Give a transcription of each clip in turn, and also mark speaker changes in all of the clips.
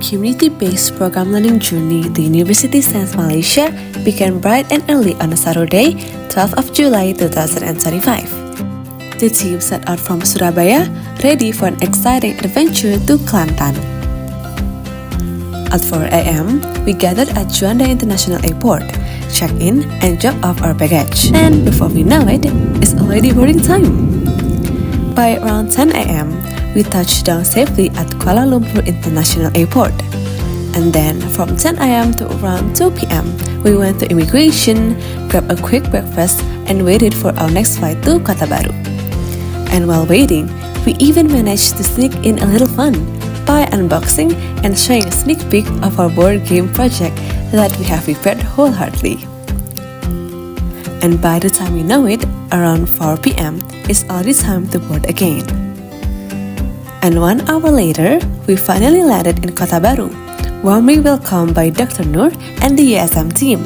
Speaker 1: community-based program learning journey, the Universiti Sains Malaysia began bright and early on a Saturday, 12th of July 2025. The team set out from Surabaya, ready for an exciting adventure to Kelantan. At 4 a.m., we gathered at Juanda International Airport, checked in, and dropped off our baggage. And before we know it, it's already boarding time. By around 10 a.m., we touched down safely at Kuala Lumpur International Airport. And then from 10 a.m. to around 2 p.m., we went to immigration, grabbed a quick breakfast, and waited for our next flight to Kota Baru. And while waiting, we even managed to sneak in a little fun by unboxing and showing a sneak peek of our board game project that we have prepared wholeheartedly. And by the time we know it, around 4 p.m., it's already time to board again. And 1 hour later, we finally landed in Kota Baru, warmly welcomed by Dr. Noor and the USM team.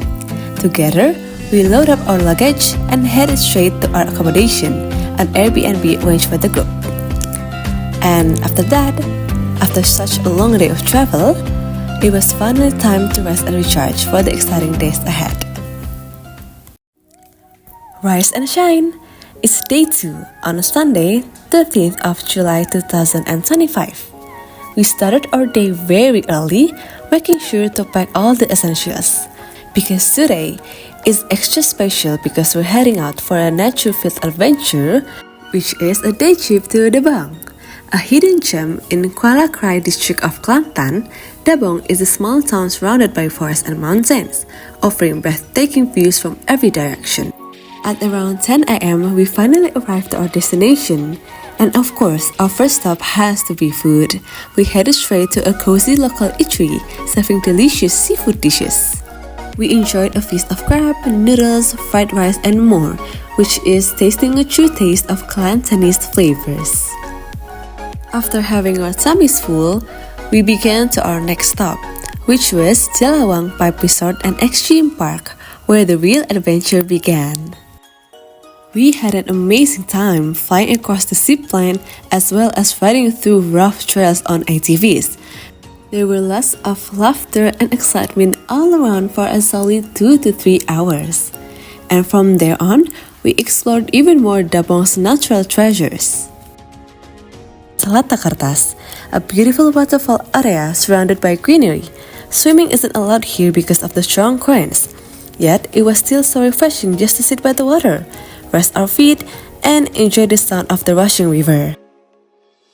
Speaker 1: Together, we load up our luggage and headed straight to our accommodation, an Airbnb arranged for the group. And after that, after such a long day of travel, it was finally time to rest and recharge for the exciting days ahead. Rise and shine! It's day 2 on a Sunday, 13th of July 2025. We started our day very early, making sure to pack all the essentials. Because today is extra special because we're heading out for a nature-filled adventure, which is a day trip to Dabang. A hidden gem in Kuala Krai district of Kelantan, Dabang is a small town surrounded by forests and mountains, offering breathtaking views from every direction. At around 10 a.m., we finally arrived at our destination. And of course, our first stop has to be food. We headed straight to a cozy local eatery, serving delicious seafood dishes. We enjoyed a feast of crab, noodles, fried rice, and more, which is tasting a true taste of Kelantanese flavors. After having our tummies full, we began to our next stop, which was Jalawang Pipe Resort and Extreme Park, where the real adventure began. We had an amazing time flying across the zipline as well as riding through rough trails on ATVs. There were lots of laughter and excitement all around for a solid 2 to 3 hours. And from there on, we explored even more Dabang's natural treasures. Telata Kertas, a beautiful waterfall area surrounded by greenery. Swimming isn't allowed here because of the strong currents. Yet, it was still so refreshing just to sit by the water, rest our feet, and enjoy the sound of the rushing river.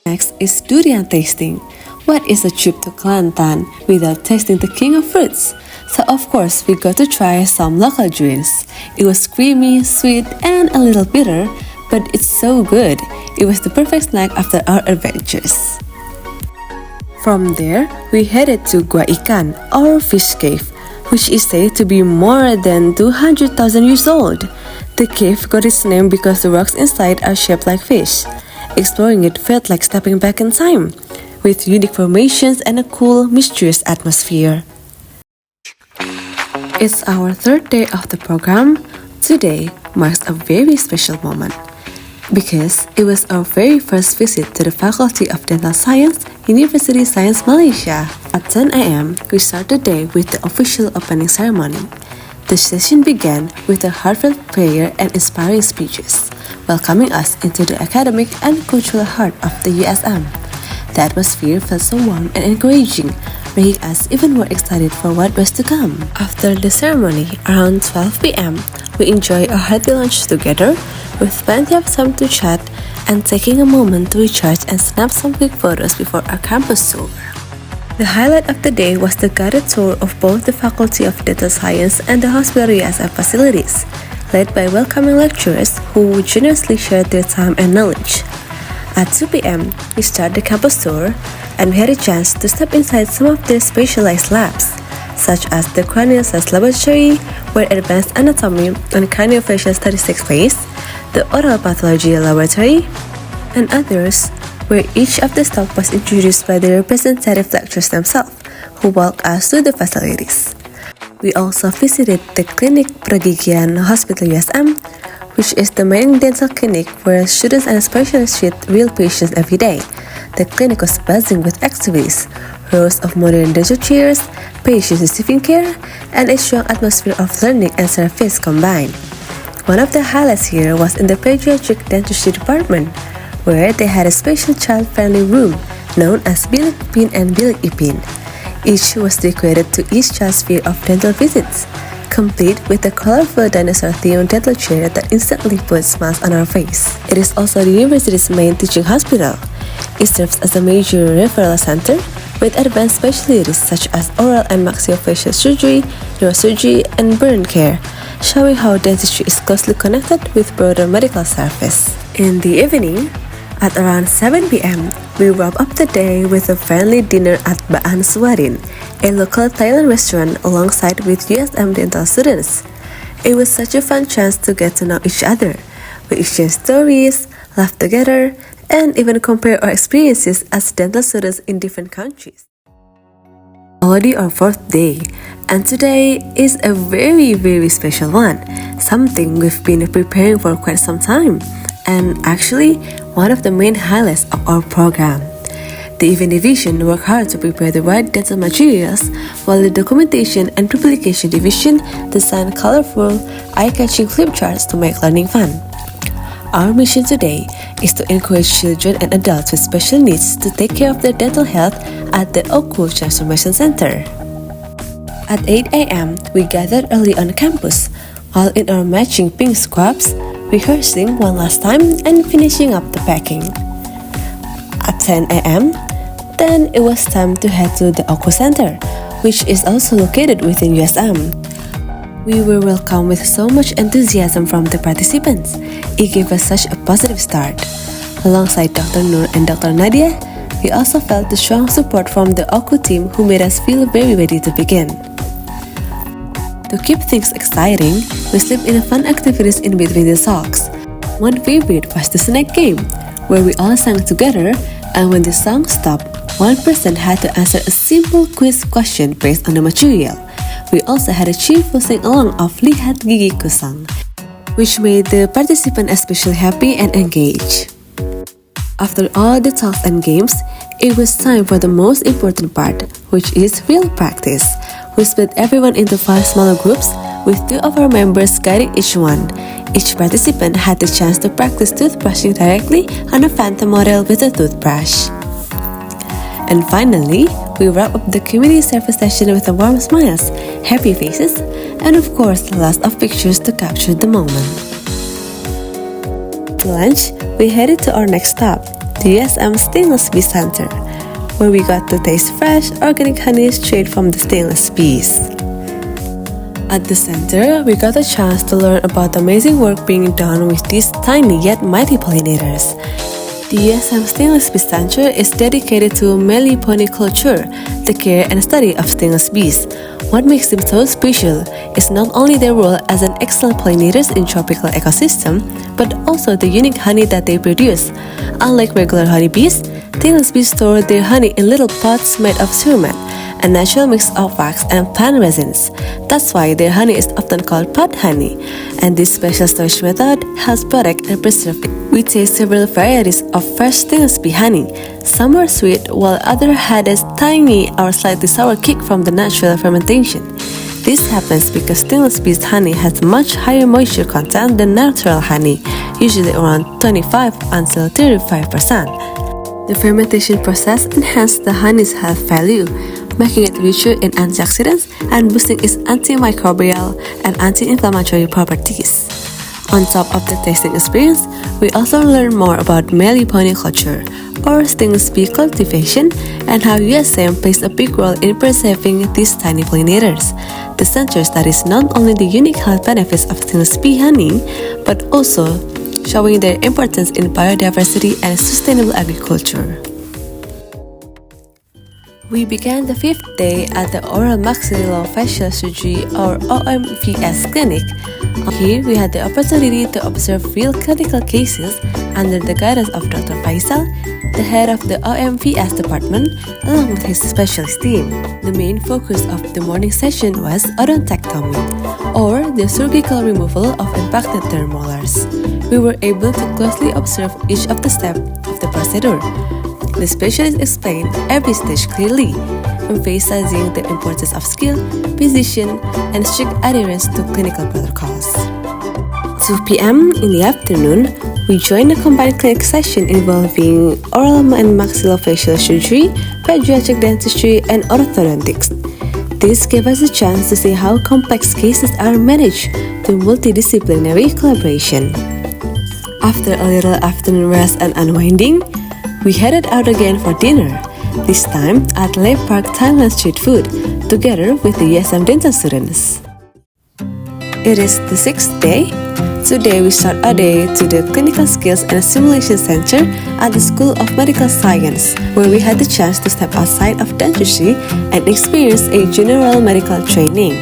Speaker 1: Next is durian tasting. What is a trip to Kelantan without tasting the king of fruits? So of course, we got to try some local durians. It was creamy, sweet, and a little bitter, but it's so good. It was the perfect snack after our adventures. From there, we headed to Gua Ikan, or fish cave, which is said to be more than 200,000 years old. The cave got its name because the rocks inside are shaped like fish. Exploring it felt like stepping back in time, with unique formations and a cool, mysterious atmosphere. It's our third day of the program. Today marks a very special moment, because it was our very first visit to the Faculty of Dental Science, Universiti Sains Malaysia. At 10 a.m., we started the day with the official opening ceremony. The session began with a heartfelt prayer and inspiring speeches, welcoming us into the academic and cultural heart of the USM. The atmosphere felt so warm and encouraging, making us even more excited for what was to come. After the ceremony, around 12 p.m., we enjoyed a hearty lunch together, with plenty of time to chat and taking a moment to recharge and snap some quick photos before our campus tour. The highlight of the day was the guided tour of both the Faculty of Dental Science and the hospital USM facilities, led by welcoming lecturers who generously shared their time and knowledge. At 2 p.m., we started the campus tour, and we had a chance to step inside some of their specialized labs, such as the cranial science laboratory, where advanced anatomy and craniofacial studies take place, the oral pathology laboratory, and others, where each of the stops was introduced by the representative lecturers themselves, who walked us through the facilities. We also visited the Klinik Pergigian Hospital USM, which is the main dental clinic where students and specialists treat real patients every day. The clinic was buzzing with activities, rows of modern dental chairs, patients receiving care, and a strong atmosphere of learning and service combined. One of the highlights here was in the pediatric dentistry department, where they had a special child-friendly room known as Bilik Ipin and Bilik Ipin. Each was decorated to each child's fear of dental visits, complete with a colorful dinosaur-themed dental chair that instantly puts smiles on our face. It is also the university's main teaching hospital. It serves as a major referral center with advanced specialties such as oral and maxillofacial surgery, neurosurgery, and burn care, showing how dentistry is closely connected with broader medical service. In the evening, at around 7 p.m., we wrap up the day with a friendly dinner at Baan Suarin, a local Thailand restaurant alongside with USM dental students. It was such a fun chance to get to know each other. We exchanged stories, laughed together, and even compare our experiences as dental students in different countries. Already our fourth day, and today is a very special one, something we've been preparing for quite some time, and actually one of the main highlights of our program. The event division worked hard to prepare the right dental materials, while the documentation and publication division designed colorful, eye-catching flip charts to make learning fun. Our mission today is to encourage children and adults with special needs to take care of their dental health at the OKU Transformation Center. At 8 a.m., we gathered early on campus, while in our matching pink scrubs, rehearsing one last time and finishing up the packing. At 10 a.m., then it was time to head to the OKU Center, which is also located within USM. We were welcomed with so much enthusiasm from the participants. It gave us such a positive start. Alongside Dr. Nur and Dr. Nadia, we also felt the strong support from the OKU team who made us feel very ready to begin. To keep things exciting, we slipped in fun activities in between the talks. One favorite was the snack game, where we all sang together, and when the song stopped, one person had to answer a simple quiz question based on the material. We also had a cheerful sing-along of Lihat Gigi Kusang, which made the participants especially happy and engaged. After all the talks and games, it was time for the most important part, which is real practice. We split everyone into 5 smaller groups, with 2 of our members guiding each one. Each participant had the chance to practice toothbrushing directly on a phantom model with a toothbrush. And finally, we wrap up the community service session with warm smiles, happy faces, and of course, lots of pictures to capture the moment. To lunch, we headed to our next stop, the USM Stainless Bee Center, where we got to taste fresh, organic honey straight from the stainless bees. At the center, we got a chance to learn about the amazing work being done with these tiny yet mighty pollinators. The USM Stainless Bee Center is dedicated to meliponiculture, the care and study of stainless bees. What makes them so special is not only their role as an excellent pollinators in tropical ecosystem, but also the unique honey that they produce. Unlike regular honeybees, stainless bees store their honey in little pots made of cermet, a natural mix of wax and plant resins. That's why their honey is often called pot honey, and this special storage method helps protect and preserve it. We taste several varieties of fresh stainless bee honey. Some were sweet, while others had a tangy or slightly sour kick from the natural fermentation. This happens because stainless bee's honey has much higher moisture content than natural honey, usually around 25 until 35%. The fermentation process enhances the honey's health value, making it richer in antioxidants and boosting its antimicrobial and anti-inflammatory properties. On top of the tasting experience, we also learn more about meliponiculture, or stainless bee cultivation, and how USM plays a big role in preserving these tiny pollinators. The center studies not only the unique health benefits of stainless bee honey, but also showing their importance in biodiversity and sustainable agriculture. We began the 5th day at the Oral Maxillofacial Surgery or OMFS clinic. Here, we had the opportunity to observe real clinical cases under the guidance of Dr. Faisal, the head of the OMFS department, along with his specialist team. The main focus of the morning session was odontectomy, or the surgical removal of impacted term molars. We were able to closely observe each of the steps of the procedure. The specialist explained every stage clearly, emphasizing the importance of skill, precision, and strict adherence to clinical protocols. 2 p.m. in the afternoon, we joined a combined clinic session involving oral and maxillofacial surgery, pediatric dentistry, and orthodontics. This gave us a chance to see how complex cases are managed through multidisciplinary collaboration. After a little afternoon rest and unwinding, we headed out again for dinner, this time at Lake Park Thailand Street Food, together with the USM dental students. It is the 6th day. Today we start our day to the Clinical Skills and Simulation Center at the School of Medical Science, where we had the chance to step outside of dentistry and experience a general medical training.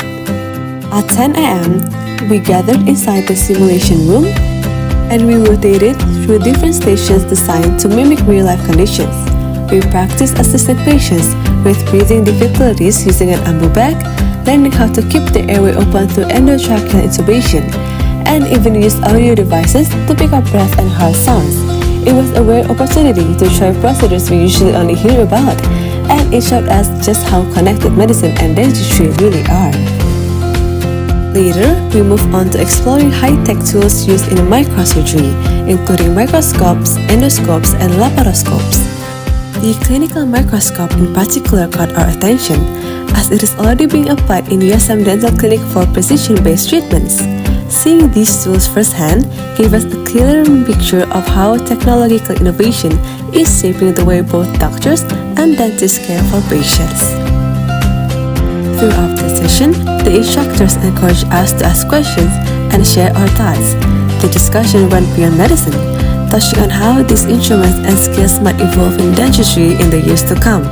Speaker 1: At 10 a.m., we gathered inside the simulation room and we rotated through different stations designed to mimic real-life conditions. We practiced assisting patients with breathing difficulties using an ambu bag, learning how to keep the airway open through endotracheal intubation, and even used audio devices to pick up breath and heart sounds. It was a rare opportunity to try procedures we usually only hear about, and it showed us just how connected medicine and dentistry really are. Later, we moved on to exploring high-tech tools used in microsurgery, including microscopes, endoscopes, and laparoscopes. The clinical microscope in particular caught our attention, as it is already being applied in USM Dental Clinic for precision-based treatments. Seeing these tools firsthand gave us a clearer picture of how technological innovation is shaping the way both doctors and dentists care for patients. Throughout the session, the instructors encouraged us to ask questions and share our thoughts. The discussion went beyond medicine, touching on how these instruments and skills might evolve in dentistry in the years to come.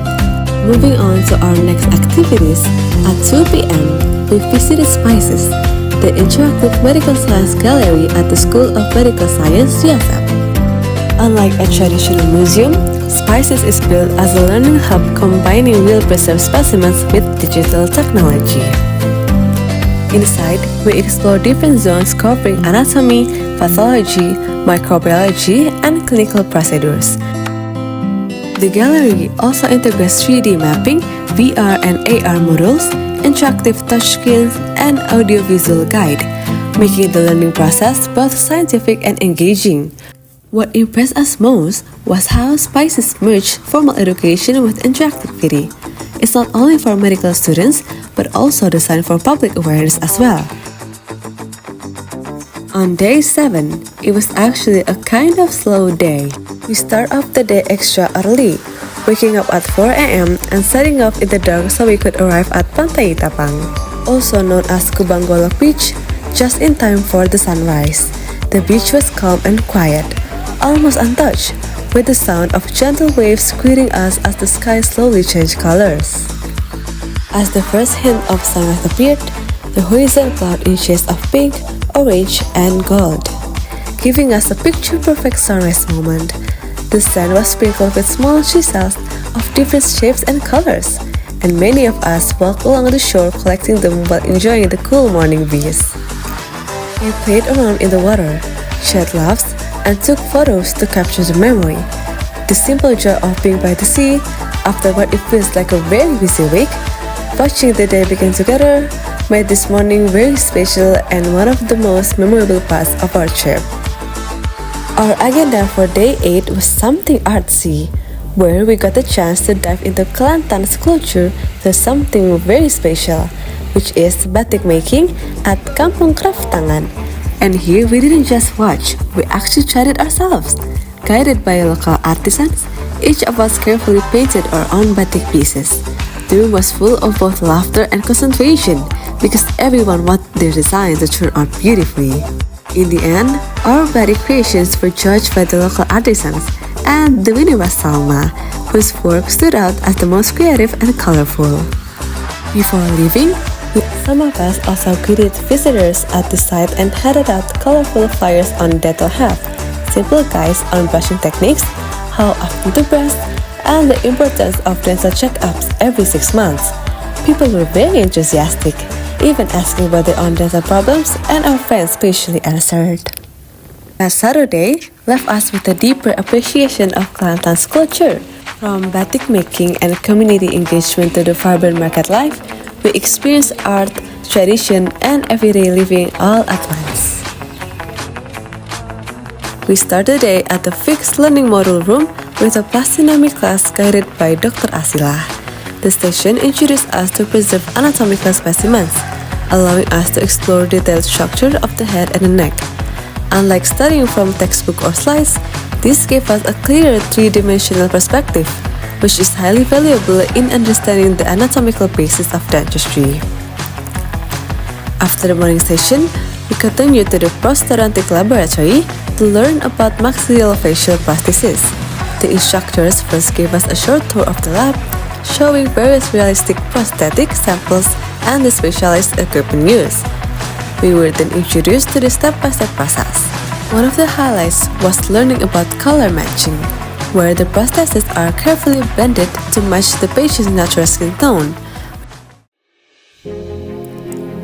Speaker 1: Moving on to our next activities, at 2 p.m., we visited Spices, the interactive medical science gallery at the School of Medical Science, USM. Unlike a traditional museum, Spices is built as a learning hub combining real preserved specimens with digital technology. Inside, we explore different zones covering anatomy, pathology, microbiology, and clinical procedures. The gallery also integrates 3D mapping, VR and AR models, interactive touchscreens, and audiovisual guide, making the learning process both scientific and engaging. What impressed us most was how Spices merged formal education with interactivity. It's not only for medical students, but also designed for public awareness as well. On day 7, it was actually a kind of slow day. We start off the day extra early, waking up at 4 a.m. and setting off in the dark so we could arrive at Pantai Tapang, also known as Kubang Golok Beach, just in time for the sunrise. The beach was calm and quiet, almost untouched, with the sound of gentle waves greeting us as the sky slowly changed colors. As the first hint of sunrise appeared, the horizon cloud in shades of pink, orange, and gold, giving us a picture-perfect sunrise moment. The sand was sprinkled with small chisels of different shapes and colors, and many of us walked along the shore collecting them while enjoying the cool morning breeze. We played around in the water, shared laughs, and took photos to capture the memory. The simple joy of being by the sea, after what it feels like a very busy week, watching the day begin together, made this morning very special and one of the most memorable parts of our trip. Our agenda for day 8 was something artsy, where we got the chance to dive into Kelantan's culture to something very special, which is batik making at Kampung Craft Tangan. And here we didn't just watch, we actually tried it ourselves. Guided by local artisans, each of us carefully painted our own batik pieces. The room was full of both laughter and concentration because everyone wanted their design to turn out beautifully. In the end, our batik creations were judged by the local artisans, and the winner was Salma, whose work stood out as the most creative and colorful. Before leaving, some of us also greeted visitors at the site and handed out colorful flyers on dental health, simple guides on brushing techniques, how often to brush, and the importance of dental checkups every 6 months. People were very enthusiastic, even asking about their own dental problems, and our friends patiently answered. Last Saturday left us with a deeper appreciation of Kelantan's culture, From batik making and community engagement to the vibrant market life, we experience art, tradition, and everyday living all at once. We start the day at the fixed learning module room with a plastinami class guided by Dr. Asila. The station introduced us to preserve anatomical specimens, allowing us to explore detailed structure of the head and the neck. Unlike studying from textbook or slides, this gave us a clearer three-dimensional perspective, which is highly valuable in understanding the anatomical basis of dentistry. After the morning session, we continued to the prosthodontic laboratory to learn about maxillofacial prosthesis. The instructors first gave us a short tour of the lab, showing various realistic prosthetic samples and the specialized equipment used. We were then introduced to the step-by-step process. One of the highlights was learning about color matching, where the prostheses are carefully blended to match the patient's natural skin tone.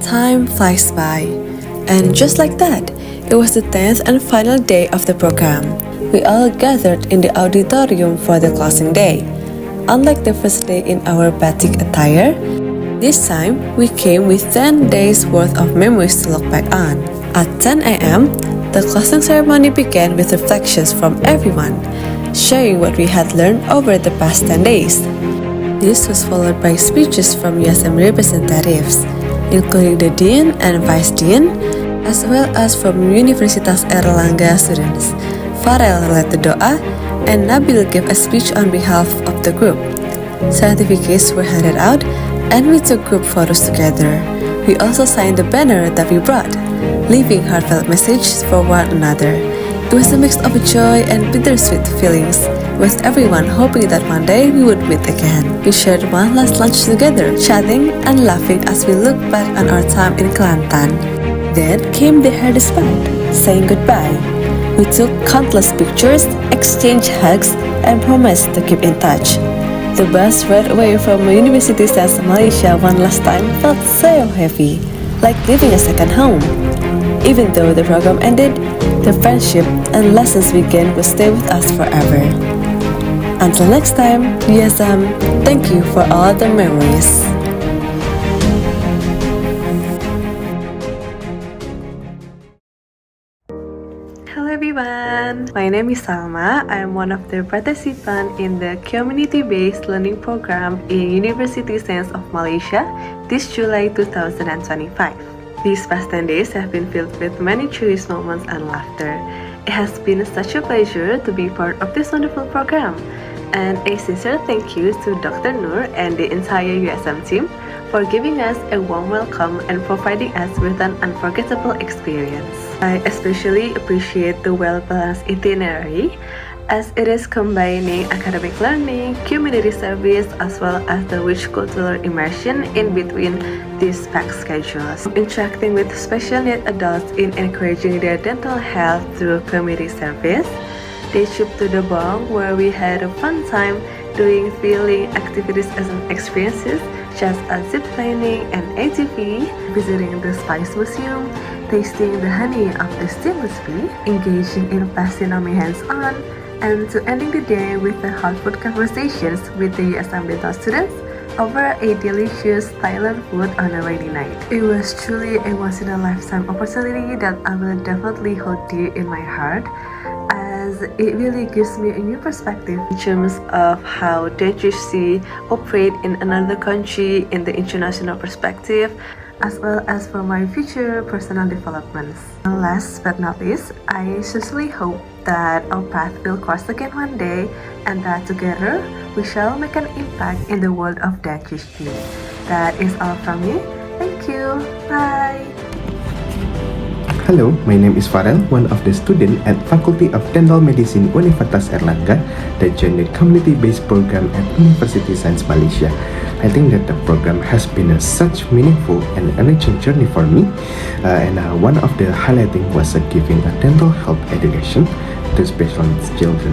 Speaker 1: Time flies by, and just like that, it was the 10th and final day of the program. We all gathered in the auditorium for the closing day. Unlike the first day in our batik attire, this time we came with 10 days worth of memories to look back on. At 10 a.m., the closing ceremony began with reflections from everyone, sharing what we had learned over the past 10 days. This was followed by speeches from USM representatives, including the Dean and Vice Dean, as well as from Universitas Airlangga students. Farel led the doa, and Nabil gave a speech on behalf of the group. Certificates were handed out, and we took group photos together. We also signed the banner that we brought, leaving heartfelt messages for one another. It was a mix of joy and bittersweet feelings, with everyone hoping that one day we would meet again. We shared one last lunch together, chatting and laughing as we looked back on our time in Kelantan. Then came the hardest part, saying goodbye. We took countless pictures, exchanged hugs, and promised to keep in touch. The bus ride away from Universiti Sains Malaysia one last time felt so heavy, like leaving a second home. Even though the program ended, the friendship and lessons we gained will stay with us forever. Until next time, USM, thank you for all the memories. Hello everyone, my name is Salma. I am one of the participants in the community-based learning program in Universiti Sains of Malaysia this July 2025. These past 10 days have been filled with many cherished moments and laughter. It has been such a pleasure to be part of this wonderful program. And a sincere thank you to Dr. Noor and the entire USM team for giving us a warm welcome and providing us with an unforgettable experience. I especially appreciate the well-balanced itinerary, as it is combining academic learning, community service, as well as the rich cultural immersion in between these packed schedules. Interacting with special needs adults in encouraging their dental health through community service. Day trip to the Bong, where we had a fun time doing thrilling activities and experiences such as zip lining and ATV, visiting the Spice Museum, tasting the honey of the stingless bee, engaging in plastinami hands-on, and to ending the day with the heartfelt conversations with the USM dental students over a delicious Thailand food on a rainy night. It was truly a once-in-a-lifetime opportunity that I will definitely hold dear in my heart, as it really gives me a new perspective in terms of how dentistry operate in another country in the international perspective, as well as for my future personal developments. And last but not least, I sincerely hope that our path will cross again one day, and that together we shall make an impact in the world of dentistry. That is all from me. Thank you. Bye.
Speaker 2: Hello, my name is Farel, one of the students at Faculty of Dental Medicine Universitas Airlangga that joined the community-based program at Universiti Sains Malaysia. I think that the program has been such meaningful and enriching journey for me, and one of the highlighting was giving a dental health education to special needs children.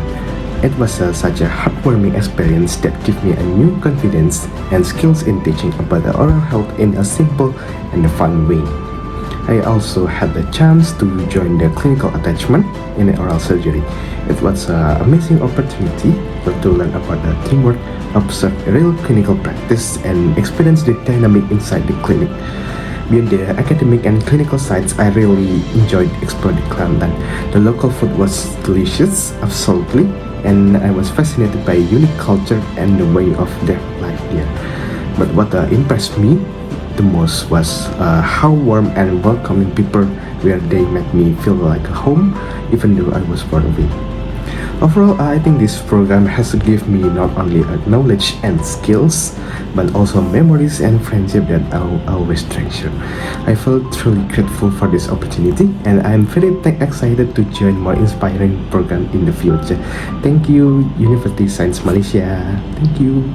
Speaker 2: It was such a heartwarming experience that gave me a new confidence and skills in teaching about the oral health in a simple and fun way. I also had the chance to join the clinical attachment in oral surgery. It was an amazing opportunity to learn about the teamwork, observe real clinical practice, and experience the dynamic inside the clinic. Beyond the academic and clinical sides, I really enjoyed exploring Kelantan. The local food was delicious, absolutely, and I was fascinated by unique culture and the way of their life here. But what impressed me the most was how warm and welcoming people were. They made me feel like home, even though I was far away. Overall, I think this program has given me not only knowledge and skills, but also memories and friendship that I'll always treasure. I feel truly grateful for this opportunity, and I'm very excited to join more inspiring program in the future. Thank you, Universiti Sains Malaysia. Thank you.